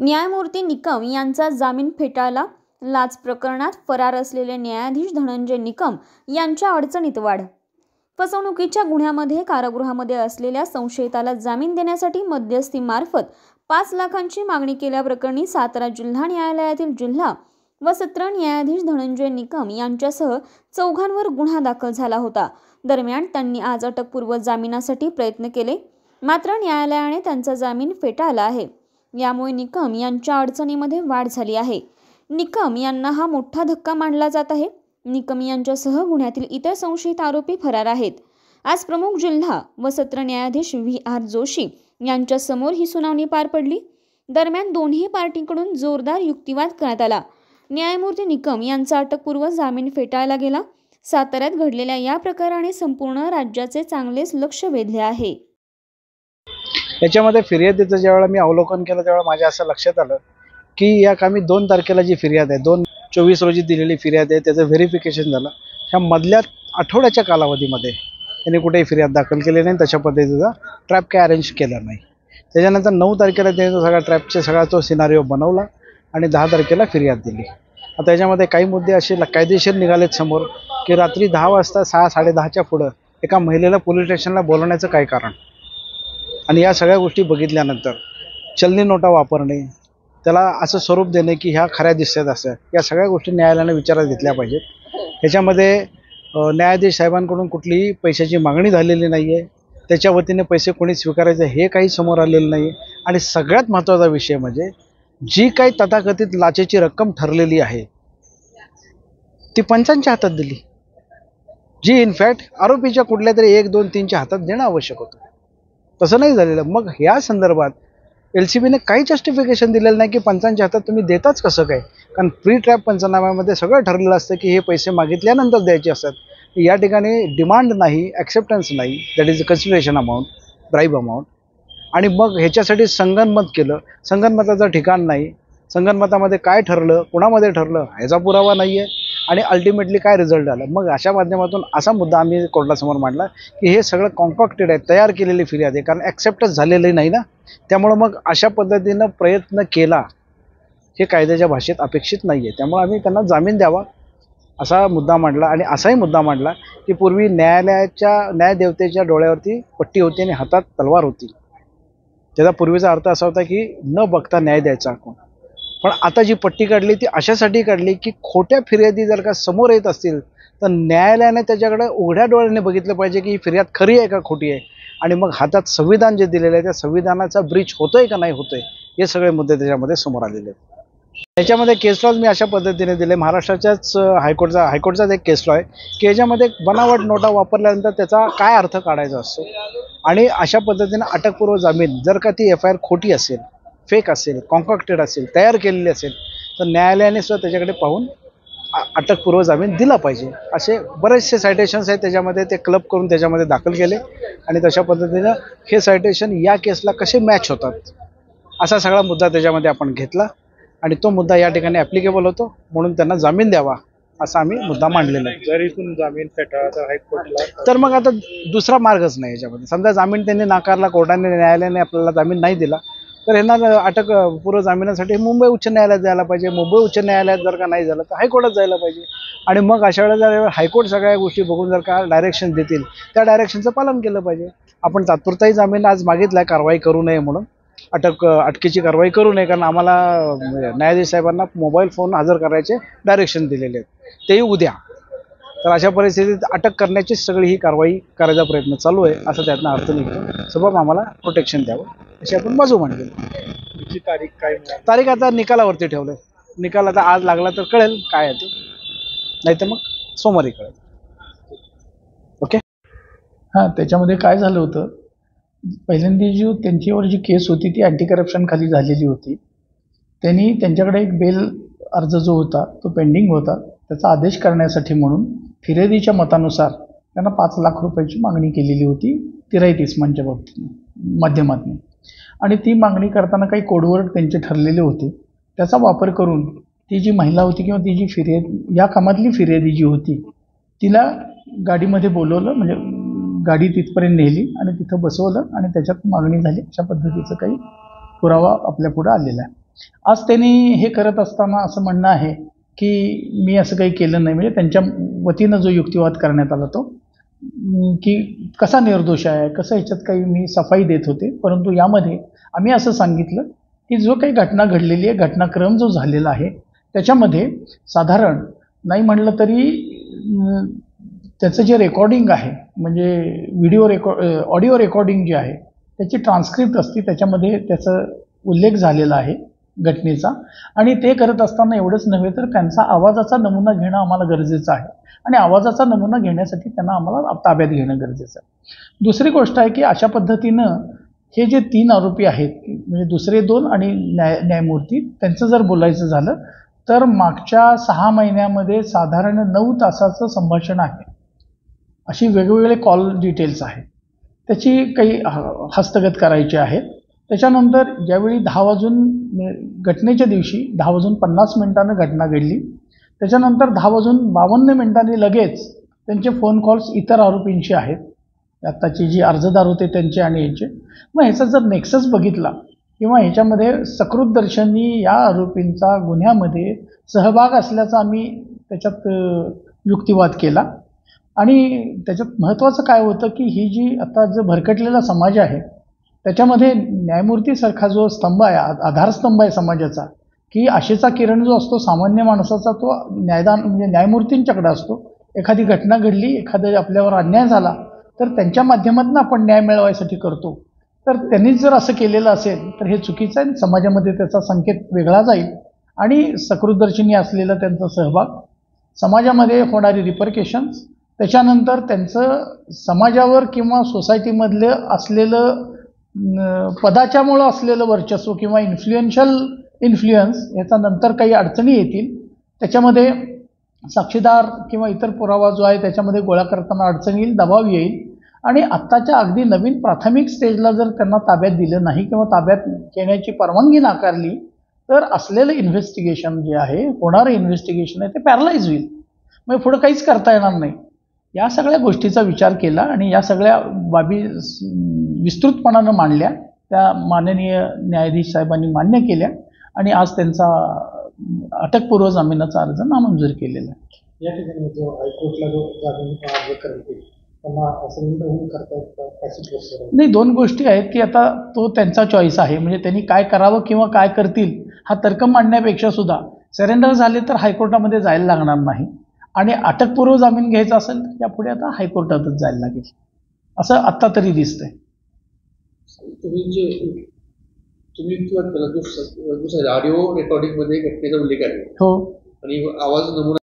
न्यायमूर्ती निकम यांचा जामीन फेटाळला। लाच प्रकरणात फरार असलेले न्यायाधीश धनंजय निकम यांच्या अडचणीत वाढ। फसवणुकीच्या गुन्ह्यामध्ये कारागृहामध्ये असलेल्या संशयिताला जामीन देण्यासाठी मध्यस्थीमार्फत 5 लाखांची मागणी केल्याप्रकरणी सातारा जिल्हा न्यायालयातील जिल्हा व सत्र न्यायाधीश धनंजय निकम यांच्यासह 4 गुन्हा दाखल झाला होता। दरम्यान त्यांनी आज अटकपूर्व जामिनासाठी प्रयत्न केले, मात्र न्यायालयाने त्यांचा जामीन फेटाळला आहे। यामुळे निकम यांच्या अडचणीमध्ये वाढ झाली आहे। निकम यांना हा मोठा धक्का मानला जात आहे। निकम यांच्यासह गुन्ह्यातील इतर संशयित आरोपी फरार आहेत। आज प्रमुख जिल्हा व सत्र न्यायाधीश VR जोशी यांच्या समोर ही सुनावणी पार पडली। दरम्यान दोन्ही पार्टीकडून जोरदार युक्तिवाद करण्यात आला। न्यायमूर्ती निकम यांचा अटकपूर्व जामीन फेटाळला गेला। साताऱ्यात घडलेल्या या प्रकाराने संपूर्ण राज्याचे चांगलेच लक्ष वेधले आहे। याच्यामध्ये फिर्यादीचं ज्यावेळेला मी अवलोकन केलं त्यावेळेला माझ्या असं लक्षात आलं की या कामी 2 तारखेला जी फिर्याद आहे 2/24 रोजी दिलेली फिर्याद आहे त्याचं व्हेरिफिकेशन झालं। ह्या मधल्या आठवड्याच्या कालावधीमध्ये त्यांनी कुठेही फिर्याद दाखल केली नाही, तशा पद्धतीचा ट्रॅप काय अरेंज केला नाही। त्याच्यानंतर 9 तारखेला त्यांनी सगळा ट्रॅपचा सगळा तो सिनारिओ बनवला आणि 10 तारखेला फिर्याद दिली। आता याच्यामध्ये काही मुद्दे असे कायदेशीर निघालेत समोर की रात्री 10 वाजता 6-10:30च्या पुढं एका महिलेला पोलीस स्टेशनला बोलवण्याचं काय कारण, आणि या सगळ्या गोष्टी बघितल्यानंतर चलनी नोटा वापरणे, त्याला असं स्वरूप देणे की ह्या खऱ्या दिसतात असं, या सगळ्या गोष्टी न्यायालयाने विचारात घेतल्या पाहिजेत। ह्याच्यामध्ये न्यायाधीश साहेबांकडून कुठलीही पैशाची मागणी झालेली नाही आहे, त्याच्या वतीने पैसे कोणी स्वीकारायचे हे काही समोर आलेलं नाही। आणि सगळ्यात महत्त्वाचा विषय म्हणजे जी काही तथाकथित लाचेची रक्कम ठरलेली आहे ती पंचांच्या हातात दिली, जी इनफॅक्ट आरोपीच्या कुठल्या तरी 1, 2, 3च्या हातात देणं आवश्यक होतं, तसं नाही झालेलं। मग या संदर्भात LCBने काही जस्टिफिकेशन दिलेलं नाही की पंचांच्या हातात तुम्ही देताच कसं काय, कारण प्री ट्रॅप पंचनाम्यामध्ये सगळं ठरलेलं असतं की हे पैसे मागितल्यानंतर द्यायचे असतात। या ठिकाणी डिमांड नाही, ॲक्सेप्टन्स नाही, that is consideration amount, bribe amount, आणि मग ह्याच्यासाठी संगनमत केलं। संगनमताचं ठिकाण नाही, संगनमतामध्ये काय ठरलं, कोणामध्ये ठरलं ह्याचा पुरावा नाही आहे, आणि अल्टिमेटली काय रिझल्ट आला। मग अशा माध्यमातून असा मुद्दा आम्ही कोर्टासमोर मांडला की हे सगळं कॉम्पॅक्टेड आहे, तयार केलेली फिर्याद आहे, कारण ॲक्सेप्टच झालेलं नाही ना। त्यामुळं मग अशा पद्धतीनं प्रयत्न केला हे कायद्याच्या भाषेत अपेक्षित नाही आहे। त्यामुळे आम्ही त्यांना जामीन द्यावा असा मुद्दा मांडला, आणि असाही मुद्दा मांडला की पूर्वी न्यायदेवतेच्या डोळ्यावरती पट्टी होती आणि हातात तलवार होती। त्याचा पूर्वीचा अर्थ असा होता की न बघता न्याय द्यायचा कोण, पण आता जी पट्टी काढली ती अशासाठी काढली की खोट्या फिर्यादी जर का समोर येत असतील तर न्यायालयाने त्याच्याकडे उघड्या डोळ्याने बघितलं पाहिजे की ही फिर्याद खरी आहे का खोटी आहे, आणि मग हातात संविधान जे दिलेलं आहे त्या संविधानाचा ब्रीच होतोय का नाही होतोय हे सगळे मुद्दे त्याच्यामध्ये समोर आलेले आहेत। याच्यामध्ये केस लॉज मी अशा पद्धतीने दिले, महाराष्ट्राच्याच हायकोर्टचाच एक केस लॉ आहे की याच्यामध्ये बनावट नोटा वापरल्यानंतर त्याचा काय अर्थ काढायचा असतो, आणि अशा पद्धतीने अटकपूर्व जामीन जर का ती FIR खोटी असेल, फेक असेल, कॉन्कॉक्टेड असेल, तयार केलेली असेल तर न्यायालयाने सुद्धा त्याच्याकडे पाहून अटकपूर्व जामीन दिला पाहिजे। असे बरेचसे सायटेशन्स आहेत त्याच्यामध्ये, ते क्लब करून त्याच्यामध्ये दाखल केले, आणि तशा पद्धतीनं हे सायटेशन या केसला कसे मॅच होतात असा सगळा मुद्दा त्याच्यामध्ये आपण घेतला, आणि तो मुद्दा या ठिकाणी ॲप्लिकेबल होतो म्हणून त्यांना जामीन द्यावा असा आम्ही मुद्दा मांडलेला आहे। जर इथून जामीन फेटाळला हायकोर्टला तर मग आता दुसरा मार्गच नाही याच्यामध्ये। समजा जामीन त्यांनी नाकारला, कोर्टाने न्यायालयाने आपल्याला जामीन नाही दिला तर यांना अटकपूर्व जामिनासाठी मुंबई उच्च न्यायालयात जायला पाहिजे। मुंबई उच्च न्यायालयात जर का नाही झालं तर हायकोर्टात जायला पाहिजे, आणि मग अशा वेळेला जर हायकोर्ट सगळ्या गोष्टी बघून जर का डायरेक्शन देतील त्या डायरेक्शनचं पालन केलं पाहिजे। आपण तात्पुरताही जामीन आज मागितला आहे कारवाई करू नये म्हणून, अटकेची कारवाई करू नये, कारण आम्हाला न्यायाधीश साहेबांना मोबाईल फोन हजर करायचे डायरेक्शन दिलेले आहेत, तेही उद्या। तर अशा परिस्थितीत अटक करण्याची सगळी ही कारवाई करायचा प्रयत्न चालू आहे असं त्यातनं अर्थ निघतो। सबब आम्हाला प्रोटेक्शन द्यावं अशी आपण बाजू मांडली। तारीख काय, तारीख आता निकालावरती ठेवलं, निकाल आता आज लागला तर कळेल काय आहे ते, नाही तर मग सोमवारी कळेल। ओके। हां, त्याच्यामध्ये काय झालं होतं, पहिल्यांदा जी त्यांच्यावर जी केस होती ती अँटी करप्शन खाली झालेली होती। त्यांनी त्यांच्याकडे एक बेल अर्ज जो होता तो पेंडिंग होता, त्याचा आदेश करण्यासाठी म्हणून फिर्यादीच्या मतानुसार त्यांना 5 लाख रुपयाची मागणी केलेली होती तिराईत इस्मांच्या माध्यमातून, आणि ती मागणी करताना काही कोडवर्ड त्यांचे ठरलेले होते, त्याचा वापर करून ती जी महिला होती किंवा ती जी फिर्यादी या कामातली फिर्यादी जी होती तिला गाडीमध्ये बोलवलं, म्हणजे गाडी तिथपर्यंत नेली आणि तिथं बसवलं आणि त्याच्यात मागणी झाली, अशा पद्धतीचं काही पुरावा आपल्या पुढे आलेला आहे। आज त्यांनी हे करत असताना असं म्हणणं आहे की मी असं काही केलं नाही, म्हणजे त्यांच्या वतीनं जो युक्तिवाद करण्यात आला तो की कसा निर्दोष आहे, कसं ह्याच्यात काही मी सफाई देत होते. परंतु यामध्ये आम्ही असं सांगितलं की जो काही घटना घडलेली आहे, घटनाक्रम जो झालेला आहे त्याच्यामध्ये साधारण नाही म्हणलं तरी त्याचं जे रेकॉर्डिंग आहे, म्हणजे ऑडिओ रेकॉर्डिंग जे आहे त्याची ट्रान्स्क्रिप्ट असते, त्याच्यामध्ये त्याचा उल्लेख झालेला आहे घटनेचा. आणि ते करत असताना एवढंच नव्हे तर त्यांचा आवाजाचा नमुना घेणं आम्हाला गरजेचं आहे, आणि आवाजाचा नमुना घेण्यासाठी त्यांना आम्हाला ताब्यात घेणं गरजेचं आहे. दुसरी गोष्ट आहे की अशा पद्धतीनं हे जे 3 आरोपी आहेत, म्हणजे दुसरे 2 आणि न्यायमूर्ती, त्यांचं जर बोलायचं झालं तर मागच्या 6 महिन्यामध्ये साधारण 9 तासाचं संभाषण आहे. अशी वेगवेगळे कॉल डिटेल्स आहेत, त्याची काही हस्तगत करायची आहेत. त्याच्यानंतर ज्यावेळी 10 वाजून घटनेच्या दिवशी 10 वाजून 50 मिनिटानं घटना घडली, त्याच्यानंतर 10 वाजून 52 मिनिटांनी लगेच त्यांचे फोन कॉल्स इतर आरोपींशी आहेत, आत्ताची जी अर्जदार होते त्यांचे आणि यांचे. मग ह्याचा जर नेक्सस बघितला किंवा ह्याच्यामध्ये सकृतदर्शनी या आरोपींचा गुन्ह्यामध्ये सहभाग असल्याचा आम्ही त्याच्यात युक्तिवाद केला. आणि त्याच्यात महत्त्वाचं काय होतं की ही जी आता जो भरकटलेला समाज आहे त्याच्यामध्ये न्यायमूर्तीसारखा जो स्तंभ आहे, आधारस्तंभ आहे समाजाचा, की आशेचा किरण जो असतो सामान्य माणसाचा तो म्हणजे न्यायमूर्तींच्याकडे असतो. एखादी घटना घडली, एखादा आपल्यावर अन्याय झाला तर त्यांच्या माध्यमातून आपण न्याय मिळवायसाठी करतो. तर त्यांनीच जर असं केलेलं असेल तर हे चुकीचं आहे, समाजामध्ये त्याचा संकेत वेगळा जाईल आणि सकृतदर्शनी असलेला त्यांचा सहभाग, समाजामध्ये होणारी रिपरकेशन्स, त्याच्यानंतर त्यांचं समाजावर किंवा सोसायटीमधलं असलेलं पदाच्यामुळं असलेलं वर्चस्व किंवा इन्फ्लुएन्स, याचा नंतर काही अडचणी येतील. त्याच्यामध्ये साक्षीदार किंवा इतर पुरावा जो आहे त्याच्यामध्ये गोळा करताना अडचण येईल, दबाव येईल. आणि आत्ताच्या अगदी नवीन प्राथमिक स्टेजला जर त्यांना ताब्यात दिलं नाही किंवा ताब्यात घेण्याची परवानगी नाकारली तर असलेलं इन्व्हेस्टिगेशन जे आहे, होणारं इन्व्हेस्टिगेशन आहे ते पॅरलाइज होईल, म्हणजे पुढं काहीच करता येणार नाही. या सगळ्या गोष्टीचा विचार केला आणि या सगळ्या बाबी विस्तृतपणानं मांडल्या. त्या माननीय न्यायाधीश साहेबांनी मान्य केल्या आणि आज त्यांचा अटकपूर्व जामिनाचा अर्ज नामंजूर केलेला आहे. या ठिकाणी जो हायकोर्टला जो जामीन अर्ज करते त्यांना सरेंडर होऊन करतायत नाही, 2 गोष्टी आहेत की आता तो त्यांचा चॉईस आहे, म्हणजे त्यांनी काय करावं किंवा काय करतील हा तर्क मांडण्यापेक्षा सुद्धा सरेंडर झाले तर हायकोर्टामध्ये जायला लागणार नाही, आणि अटकपूर्व जामीन घ्यायचा असेल तर यापुढे आता हायकोर्टातच जायला लागेल असं आत्ता तरी दिसतंय. तुम्ही युक्तिवाद केला, दुसरा ऑडिओ रेकॉर्डिंग मध्ये घटनेचा उल्लेख आहे हो, आणि आवाज नमुना